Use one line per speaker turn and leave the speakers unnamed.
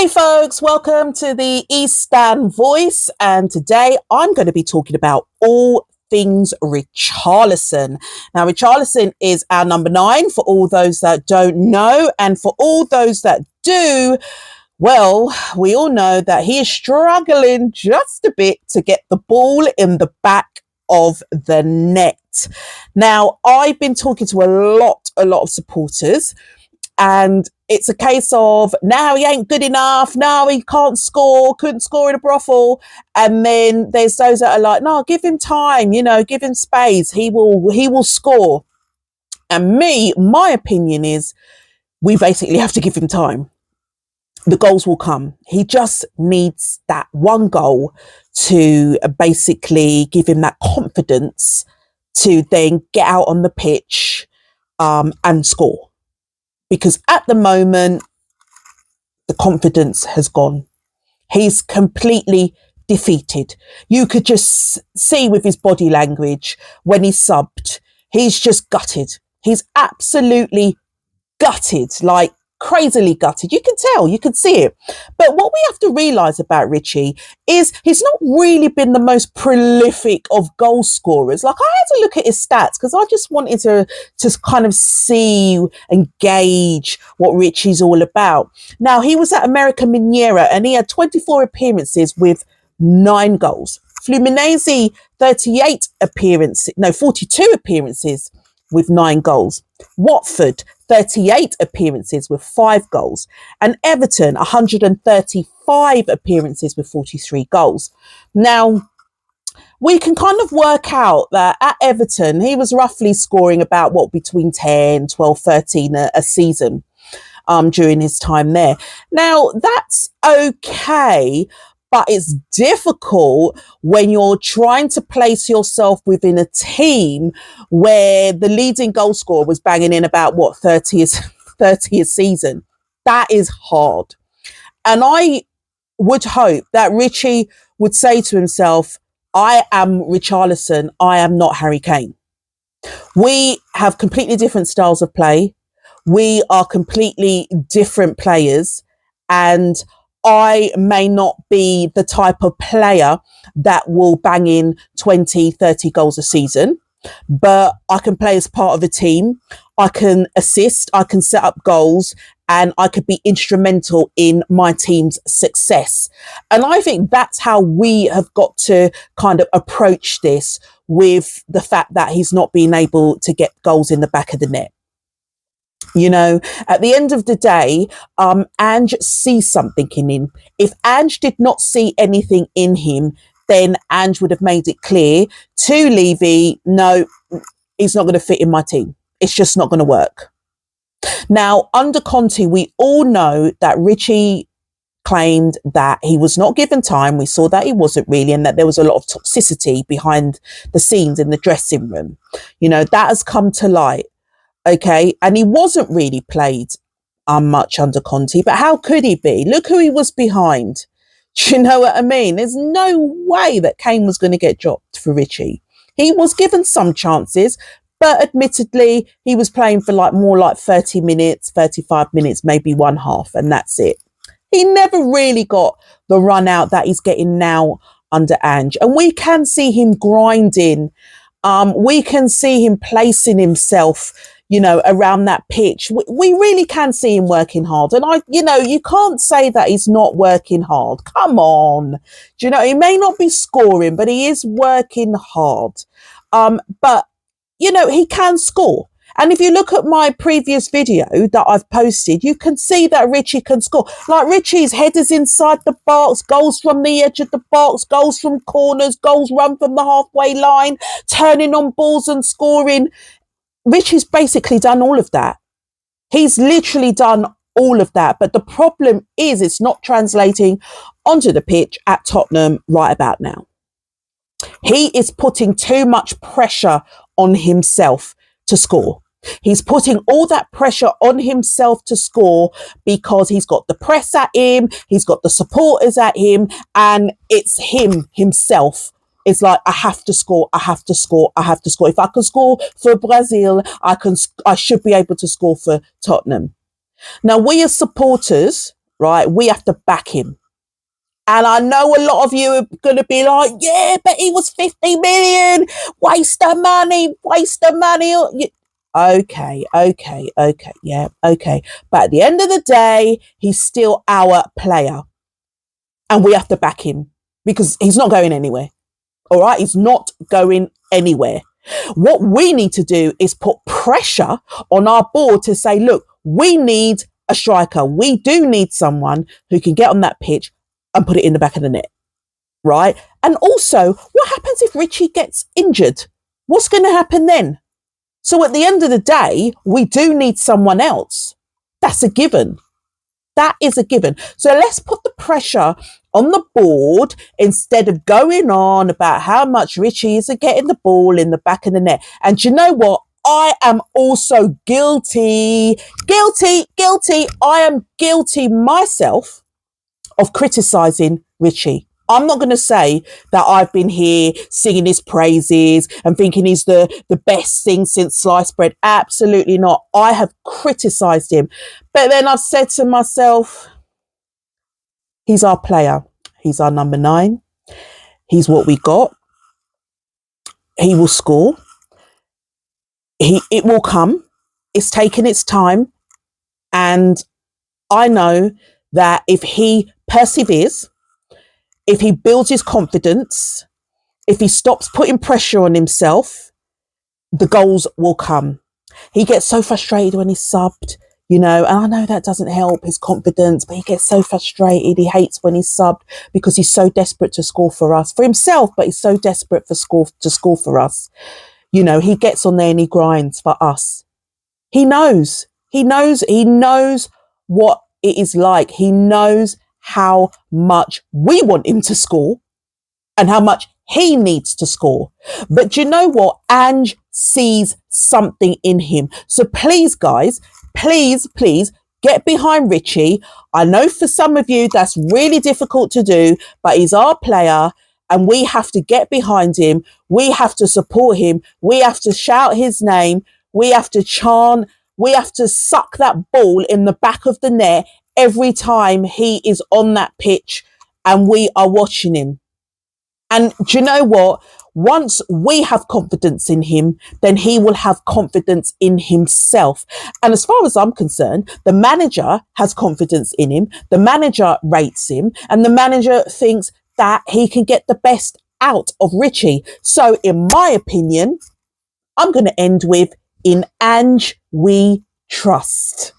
Hey folks, welcome to the East Stand Voice, and today I'm going to be talking about all things Richarlison. Now, Richarlison is our number 9 for all those that don't know, and for all those that do, well, we all know that he is struggling just a bit to get the ball in the back of the net. Now, I've been talking to a lot of supporters, and it's a case of, now he ain't good enough, now he couldn't score in a brothel. And then there's those that are like, no, give him time, give him space, he will score. And my opinion is, we basically have to give him time. The goals will come. He just needs that one goal to basically give him that confidence to then get out on the pitch and score. Because at the moment, the confidence has gone. He's completely defeated. You could just see with his body language when he subbed, he's just gutted. He's absolutely gutted, like crazily gutted. You can tell, you can see it. But what we have to realise about Richie is he's not really been the most prolific of goal scorers. Like, I had to look at his stats because I just wanted to kind of see and gauge what Richie's all about. Now, he was at America Mineira and he had 24 appearances with 9 goals. Fluminense, 42 appearances with 9 goals. Watford, 38 appearances with 5 goals. And Everton, 135 appearances with 43 goals. Now, we can kind of work out that at Everton, he was roughly scoring about, between 10, 12, 13 a season during his time there. Now, that's okay, but it's difficult when you're trying to place yourself within a team where the leading goal scorer was banging in about 30 a season. That is hard. And I would hope that Richie would say to himself, I am Richarlison, I am not Harry Kane. We have completely different styles of play. We are completely different players, and I may not be the type of player that will bang in 20, 30 goals a season, but I can play as part of a team. I can assist, I can set up goals, and I could be instrumental in my team's success. And I think that's how we have got to kind of approach this, with the fact that he's not being able to get goals in the back of the net. At the end of the day, Ange sees something in him. If Ange did not see anything in him, then Ange would have made it clear to Levy, no, he's not going to fit in my team. It's just not going to work. Now, under Conte, we all know that Richie claimed that he was not given time. We saw that he wasn't really, and that there was a lot of toxicity behind the scenes in the dressing room. That has come to light. Okay, and he wasn't really played much under Conte, but how could he be? Look who he was behind. Do you know what I mean? There's no way that Kane was going to get dropped for Richie. He was given some chances, but admittedly, he was playing for more like 30 minutes, 35 minutes, maybe one half, and that's it. He never really got the run out that he's getting now under Ange, and we can see him grinding. We can see him placing himself around that pitch. We really can see him working hard. And you can't say that he's not working hard. Come on. He may not be scoring, but he is working hard. But he can score. And if you look at my previous video that I've posted, you can see that Richie can score. Like, Richie's headers inside the box, goals from the edge of the box, goals from corners, goals run from the halfway line, turning on balls and scoring. Richie's basically done all of that. He's literally done all of that. But the problem is it's not translating onto the pitch at Tottenham right about now. He is putting too much pressure on himself to score. He's putting all that pressure on himself to score because he's got the press at him, he's got the supporters at him, and it's himself. It's like, I have to score, I have to score, I have to score. If I can score for Brazil, I should be able to score for Tottenham. Now, we as supporters, right? We have to back him. And I know a lot of you are going to be like, yeah, but he was 50 million. Waste of money, waste of money. Okay, yeah, okay. But at the end of the day, he's still our player. And we have to back him because he's not going anywhere. All right, he's not going anywhere. What we need to do is put pressure on our board to say, look, we need a striker. We do need someone who can get on that pitch and put it in the back of the net, right? And also, what happens if Richie gets injured? What's going to happen then? So at the end of the day, we do need someone else. That's a given. That is a given. So let's put the pressure on the board instead of going on about how much Richie is getting the ball in the back of the net. And you know what? I am also guilty. I am guilty myself of criticising Richie. I'm not going to say that I've been here singing his praises and thinking he's the best thing since sliced bread. Absolutely not. I have criticised him. But then I've said to myself, he's our player. He's our number 9. He's what we got. He will score. It will come. It's taken its time. And I know that if he perseveres, if he builds his confidence, if he stops putting pressure on himself, the goals will come. He gets so frustrated when he's subbed, and I know that doesn't help his confidence, but he gets so frustrated. He hates when he's subbed because he's so desperate to score for us, for himself, but he's so desperate to score for us. He gets on there and he grinds for us. He knows what it is like. He knows how much we want him to score and how much he needs to score. But you know what? Ange sees something in him. So please, guys, please get behind Richie. I know for some of you that's really difficult to do, but he's our player and we have to get behind him. We have to support him. We have to shout his name. We have to chant. We have to suck that ball in the back of the net every time he is on that pitch and we are watching him. And do you know what? Once we have confidence in him, then he will have confidence in himself. And as far as I'm concerned, the manager has confidence in him. The manager rates him and the manager thinks that he can get the best out of Richie. So in my opinion, I'm going to end with, in Ange we trust.